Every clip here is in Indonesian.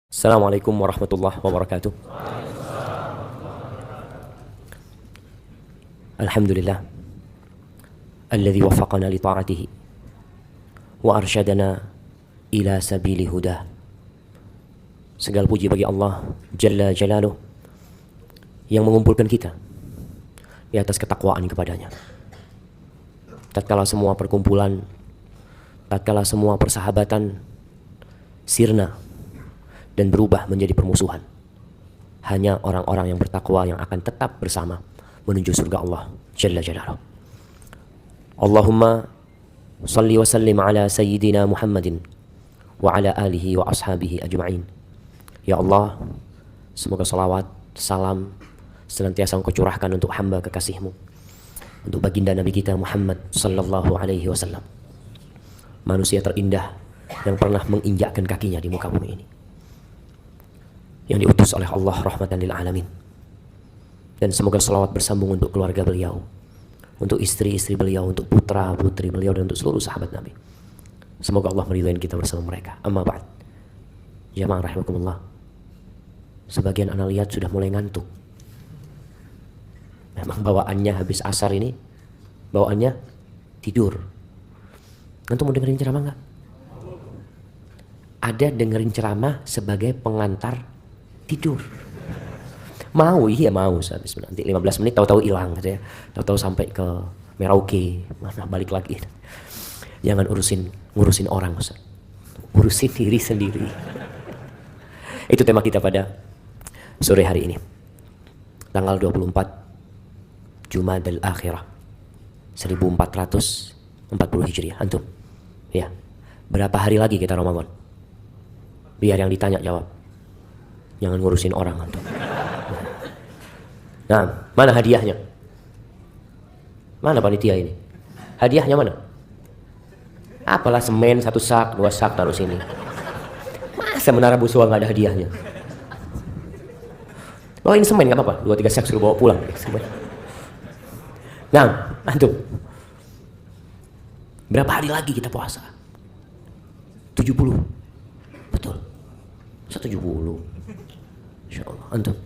Assalamualaikum warahmatullahi wabarakatuh. Alhamdulillah alladzi waffaqana li ta'atihi wa arsyadana ila sabili huda. Segala puji bagi Allah Jalla Jalaluh yang mengumpulkan kita di atas ketakwaan kepadanya. Tatkala semua perkumpulan, tatkala semua persahabatan sirna dan berubah menjadi permusuhan, hanya orang-orang yang bertakwa yang akan tetap bersama menuju surga Allah Jalla Jalaluh. Allahumma salli wa sallim ala sayyidina Muhammadin wa ala alihi wa ashabihi ajma'in. Ya Allah, semoga salawat, salam senantiasa Engkau curahkan untuk hamba kekasih-Mu, untuk baginda Nabi kita Muhammad sallallahu alaihi wasallam, manusia terindah yang pernah menginjakkan kakinya di muka bumi ini, yang diutus oleh Allah rahmatan lil alamin. Dan semoga salawat bersambung untuk keluarga beliau, untuk istri-istri beliau, untuk putra-putri beliau, dan untuk seluruh sahabat Nabi. Semoga Allah meridhai kita bersama mereka. Amma ba'd. Jamaah rahimakumullah. Sebagian anak lihat sudah mulai ngantuk. Memang bawaannya habis asar ini, bawaannya tidur. Antum mau dengerin ceramah enggak? Ada dengerin ceramah sebagai pengantar tidur. Mau, iya mau. Habis nanti 15 menit tahu-tahu hilang gitu ya. Tahu-tahu sampai ke Merauke, mana balik lagi. Jangan ngurusin orang, Ustaz. Urusin diri sendiri. Itu tema kita pada sore hari ini. Tanggal 24 Jumadal Akhirah 1440 Hijriah. Antum. Ya. Berapa hari lagi kita Ramadan? Biar yang ditanya jawab. Jangan ngurusin orang antum. Nah, mana hadiahnya? Mana panitia ini? Hadiahnya mana? Apalah semen 1 sak, 2 sak taruh sini. Masa Menara Buswa nggak ada hadiahnya? Bawain semen nggak apa-apa, 2-3 sak suruh bawa pulang. Semen. Nah, antum. Berapa hari lagi kita puasa? 70. Betul. 70. Insya Allah. Antum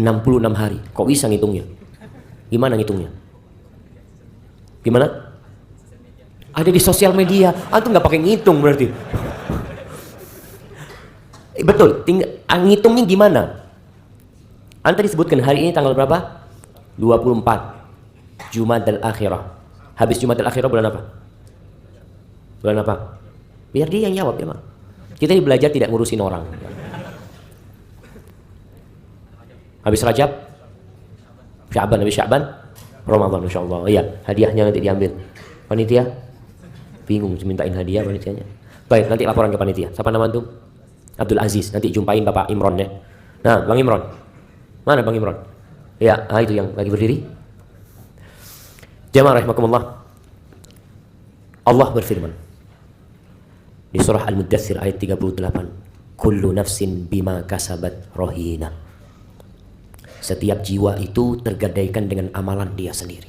66 hari. Kok bisa ngitungnya? Gimana ngitungnya? Gimana? Ada di sosial media. Antum nggak pakai ngitung berarti. Betul. Ngitungnya gimana? Antum disebutkan hari ini tanggal berapa? 24 Jumadal Akhirah. Habis Jumadal Akhirah bulan apa? Bulan apa? Biar dia yang jawab ya, Mak. Kita ini belajar tidak ngurusin orang. Habis Rajab, Sya'ban, habis Sya'ban, Ramadan, insyaallah. Iya, hadiahnya nanti diambil. Panitia bingung mintain hadiah panitianya. Baik, nanti laporan ke panitia. Siapa nama antum? Abdul Aziz. Nanti jumpain Bapak Imron ya. Nah, Bang Imron. Mana Bang Imron? Ya, itu yang lagi berdiri. Jamaah rahimakumullah. Allah berfirman di surah Al-Muddatsir ayat 38, kullu nafsin bima kasabat rahina. Setiap jiwa itu tergadaikan dengan amalan dia sendiri.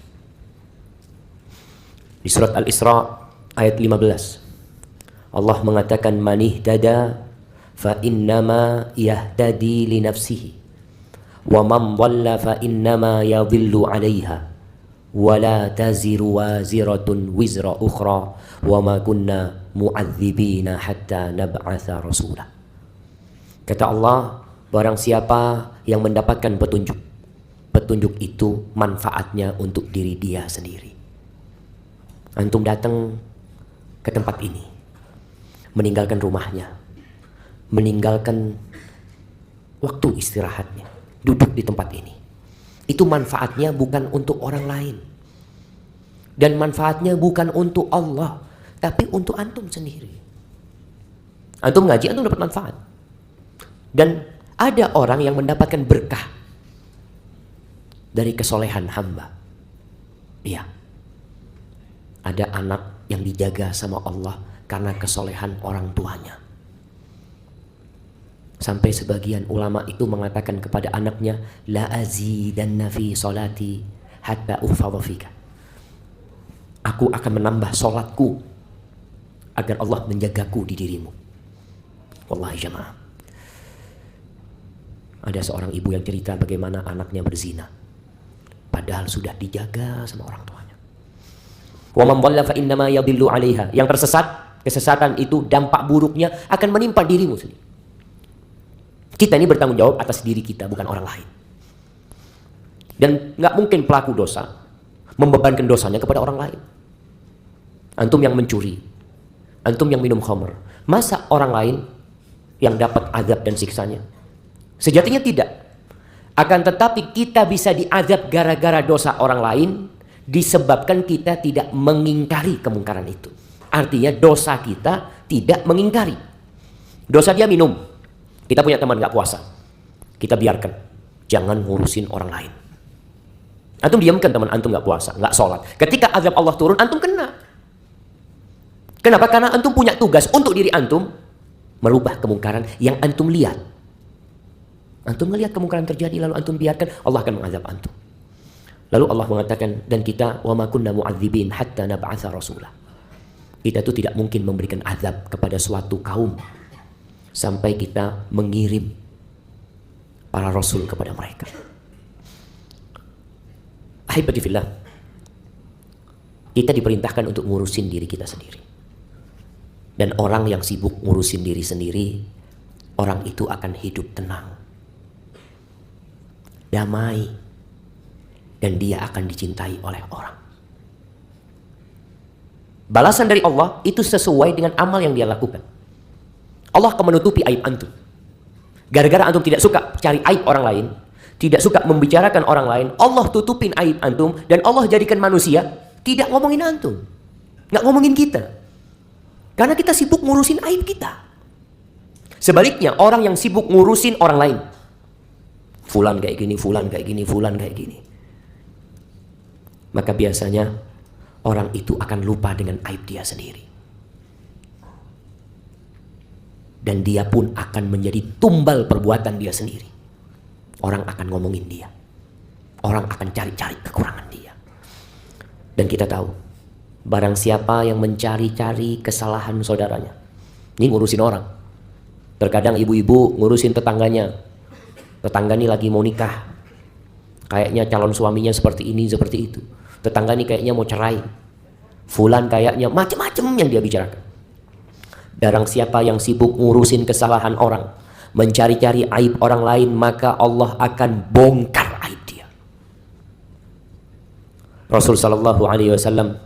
Di surat Al-Isra ayat 15, Allah mengatakan manihtada fa innama yahtadi li nafsihi wa man dhalla fa innama yadhillu 'alaiha wa la taziru waziratun wizra ukhra wa ma kunna mu'adzibina hatta nab'atha rasula. Kata Allah, barang siapa yang mendapatkan petunjuk, petunjuk itu manfaatnya untuk diri dia sendiri. Antum datang ke tempat ini, meninggalkan rumahnya, meninggalkan waktu istirahatnya, duduk di tempat ini. Itu manfaatnya bukan untuk orang lain. Dan manfaatnya bukan untuk Allah, tapi untuk antum sendiri. Antum ngaji, antum dapat manfaat. Dan ada orang yang mendapatkan berkah dari kesolehan hamba. Iya. Ada anak yang dijaga sama Allah karena kesolehan orang tuanya. Sampai sebagian ulama itu mengatakan kepada anaknya, la azidanna fi salati hatta uhfadha fika. Aku akan menambah solatku agar Allah menjagaku di dirimu. Wallahi jamaah. Ada seorang ibu yang cerita bagaimana anaknya berzina, padahal sudah dijaga sama orang tuanya. Wa man dhalla fa innama yadhillu 'alaiha. Yang tersesat, kesesatan itu dampak buruknya akan menimpa dirimu sendiri. Kita ini bertanggung jawab atas diri kita, bukan orang lain. Dan nggak mungkin pelaku dosa membebankan dosanya kepada orang lain. Antum yang mencuri, antum yang minum khamr, masa orang lain yang dapat azab dan siksanya? Sejatinya tidak. Akan tetapi kita bisa diazab gara-gara dosa orang lain disebabkan kita tidak mengingkari kemungkaran itu. Artinya dosa kita tidak mengingkari. Dosa dia minum. Kita punya teman nggak puasa, kita biarkan, jangan ngurusin orang lain. Antum diamkan teman antum nggak puasa, nggak sholat. Ketika azab Allah turun, antum kena. Kenapa? Karena antum punya tugas untuk diri antum merubah kemungkaran yang antum lihat. Antum melihat kemungkaran terjadi lalu antum biarkan, Allah akan mengazab antum. Lalu Allah mengatakan, dan kita wa ma kunna mu'adzibin hatta nab'atsa rasula. Kita itu tidak mungkin memberikan azab kepada suatu kaum sampai kita mengirim para rasul kepada mereka. Ahibati fillah, kita diperintahkan untuk ngurusin diri kita sendiri. Dan orang yang sibuk ngurusin diri sendiri, orang itu akan hidup tenang, damai, dan dia akan dicintai oleh orang. Balasan dari Allah itu sesuai dengan amal yang dia lakukan. Allah akan menutupi aib antum. Gara-gara antum tidak suka cari aib orang lain, tidak suka membicarakan orang lain, Allah tutupin aib antum, dan Allah jadikan manusia tidak ngomongin antum, nggak ngomongin kita, karena kita sibuk ngurusin aib kita. Sebaliknya orang yang sibuk ngurusin orang lain, fulan kayak gini, fulan kayak gini, fulan kayak gini, maka biasanya orang itu akan lupa dengan aib dia sendiri. Dan dia pun akan menjadi tumbal perbuatan dia sendiri. Orang akan ngomongin dia. Orang akan cari-cari kekurangan dia. Dan kita tahu, barang siapa yang mencari-cari kesalahan saudaranya, ini ngurusin orang. Terkadang ibu-ibu ngurusin tetangganya. Tetangga ini lagi mau nikah, kayaknya calon suaminya seperti ini, seperti itu. Tetangga ini kayaknya mau cerai. Fulan kayaknya macam-macam yang dia bicarakan. Barang siapa yang sibuk ngurusin kesalahan orang, mencari-cari aib orang lain, maka Allah akan bongkar aib dia. Rasul sallallahu alaihi wasallam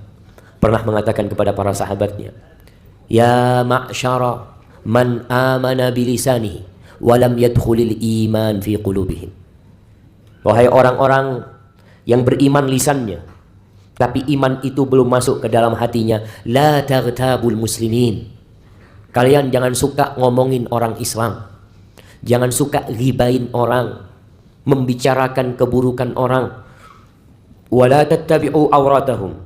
pernah mengatakan kepada para sahabatnya, "Ya ma'syara man amana bilisanihi wa lam yadkhulil iman fi qulubihim." Wahai orang-orang yang beriman lisannya, tapi iman itu belum masuk ke dalam hatinya, la taghtabul muslimin. Kalian jangan suka ngomongin orang Islam, jangan suka ghibain orang, membicarakan keburukan orang. Wala tattabi'u awratahum,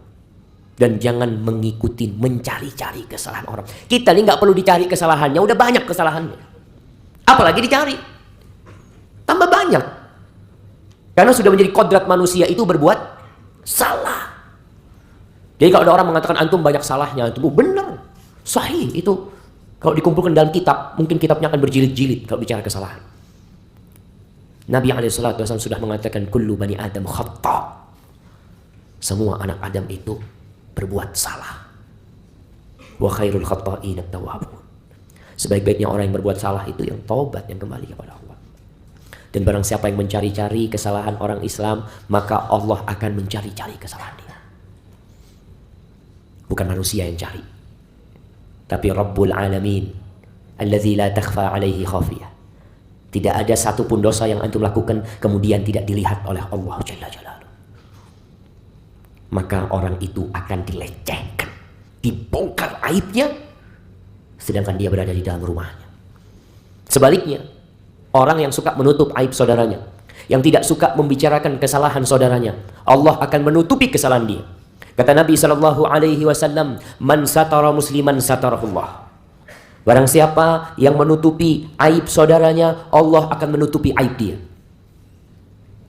dan jangan mengikuti, mencari-cari kesalahan orang. Kita ini nggak perlu dicari kesalahannya, udah banyak kesalahannya. Apalagi dicari, tambah banyak. Karena sudah menjadi kodrat manusia itu berbuat salah. Jadi kalau ada orang mengatakan antum banyak salahnya, antum benar, sahih itu. Kalau dikumpulkan dalam kitab, mungkin kitabnya akan berjilid-jilid kalau bicara kesalahan. Nabi SAW sudah mengatakan, kullu bani Adam khata'. Semua anak Adam itu berbuat salah. Wa khairul khata'in at-tawwabun. Sebaik-baiknya orang yang berbuat salah itu yang taubat, yang kembali kepada Allah. Dan barang siapa yang mencari-cari kesalahan orang Islam, maka Allah akan mencari-cari kesalahan dia. Bukan manusia yang cari, tapi Rabbul Alamin, allazi la takhfa alaihi khafiyah. Tidak ada satupun dosa yang antum lakukan kemudian tidak dilihat oleh Allah Jalla Jalaluhu. Maka orang itu akan dilecehkan, dibongkar aibnya, sedangkan dia berada di dalam rumahnya. Sebaliknya, orang yang suka menutup aib saudaranya, yang tidak suka membicarakan kesalahan saudaranya, Allah akan menutupi kesalahan dia. Kata Nabi SAW, man satara musliman satarahullah. Barang siapa yang menutupi aib saudaranya, Allah akan menutupi aib dia.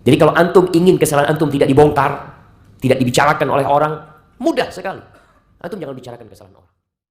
Jadi kalau antum ingin kesalahan antum tidak dibongkar, tidak dibicarakan oleh orang, mudah sekali. Antum jangan bicarakan kesalahan orang.